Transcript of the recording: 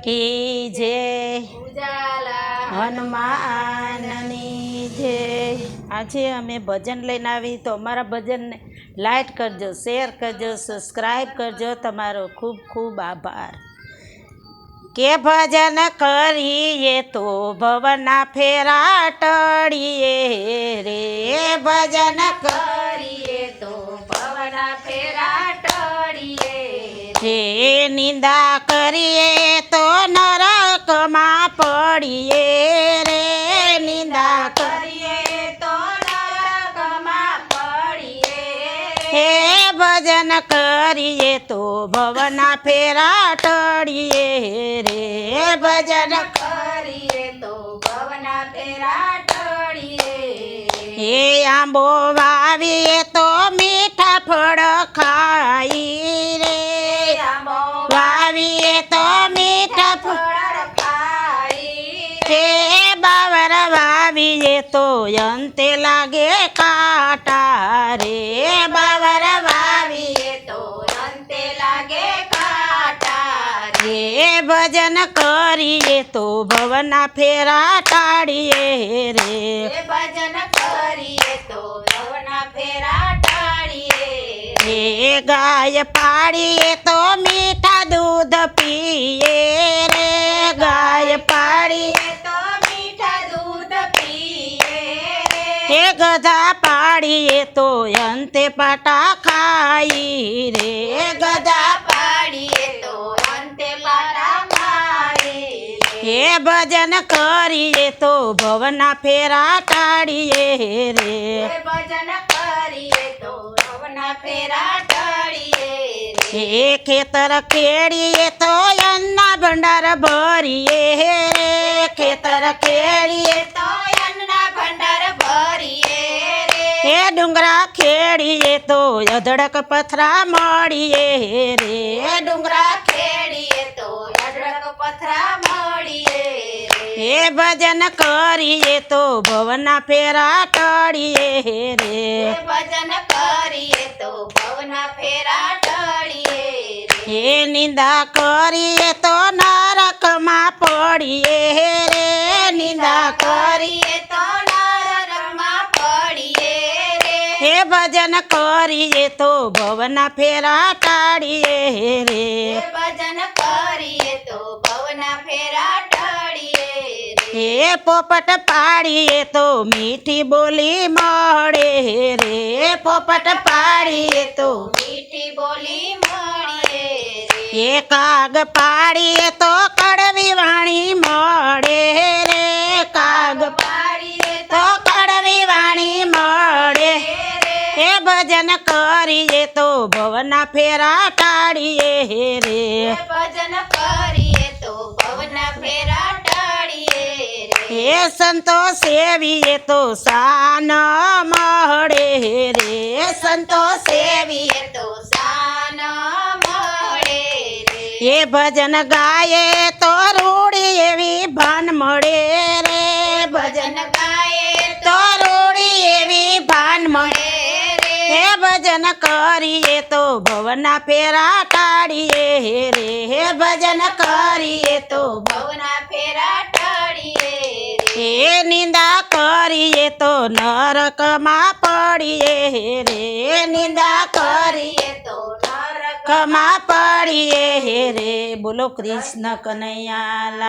કી જય હનુમાનની જય। આજે અમે ભજન લઈને આવી તો અમારા ભજનને લાઈક કરજો, શેર કરજો, સબસ્ક્રાઈબ કરજો। તમારો ખૂબ ખૂબ આભાર। કે ભજન કરીએ તો ભવના ફેરા ટળીએ રે, ભજન કરીએ તો ભવના ફેરા ટળીએ રે, નિંદા કરીએ તો નરકમાં પડીએ રે, નિંદા કરીએ તો નરકમાં પડીએ હે, ભજન કરીએ તો ભવના ફેરા ટળીએ રે, ભજન કરીએ તો ભવના ફેરા ટળીએ હે, આંબો વાવીએ તો મીઠા ફળ ખાઈ રે, આંબો વાવીએ તો મીઠા ફળ ખાઈ હે, બાવર વાવીએ તો અંતે લાગે કાંટા રે, બાવર વાવીએ તો અંતે લાગે કાંટા રે, ભજન કરીએ તો ભવના ફેરા ટાળીએ રે, ભજન કરીએ તો ભવના ફેરા ટાળીએ રે, ગાય પાડીએ તો મીઠા દૂધ પીએ રે, ગાય પાડીએ તો મીઠા દૂધ પીએ રે, ગધા પાડીએ તો અંતે પાટા ખાઈ રે, ગધા પાડીએ તો અંતે પાટા ખાઈ હે, ભજન કરીએ તો ભવના ફેરા ટાળીએ રે, ભજન કરીએ તો ભવના ફેરા ટાળીએ રે, ખેતર ખેડીએ તો અન્ના ભંડાર ભરીએ રે, ખેતર ખેડીએ તો અન્ના ભંડાર ભરીએ રે, ડુંગરા ખેડીએ તો અધડક પથરા મળીએ રે, ડુંગરા ખેડીએ તો અધડક પથરા મળીએ હે, ભજન કરીએ તો ભવના ફેરા ટળીએ રે, ભજન કરીએ તો ભવના ફેરા ટળીએ હે, નિંદા કરીએ તો નરકમાં પડીએ રે, નિંદા કરીએ તો નરકમાં પડીએ રે, હે, ભજન કરીએ તો ભવના ફેરા ટાળીએ રે, ભજન કરીએ તો ભવના ફેરા ટાળીએ રે, પોપટ પાડીએ તો મીઠી બોલી મળે રે, પોપટ પાડીએ તો મીઠી બોલી મળે રે, કાગ પાડીએ તો કડવી વાણી મળે રે, કાગ પાડીએ તો કડવી વાણી મળે હે, ભજન કરીએ તો ભવના ફેરા ટાળીએ રે, ભજન કરીએ તો ભવના ફેરા ટાળીએ રે, સંતો સેવીએ તો શાન મળે રે, સંતો સેવીએ તો શાન મળે રે, ભજન ગાયે તો રૂડી એવી ભાન મળે રે, ભજન ગાયે તો રૂડી એવી ભાન મળે હે, ભજન કરીએ તો ભવના ફેરા ટાળીએ રે, ભજન કરીએ તો ભવના ફેરા ટાળીએ રે, નિંદા કરીએ તો નરકમાં પડીએ રે, નિંદા કરીએ તો નરકમાં પડીએ રે, બોલો કૃષ્ણ કનૈયા।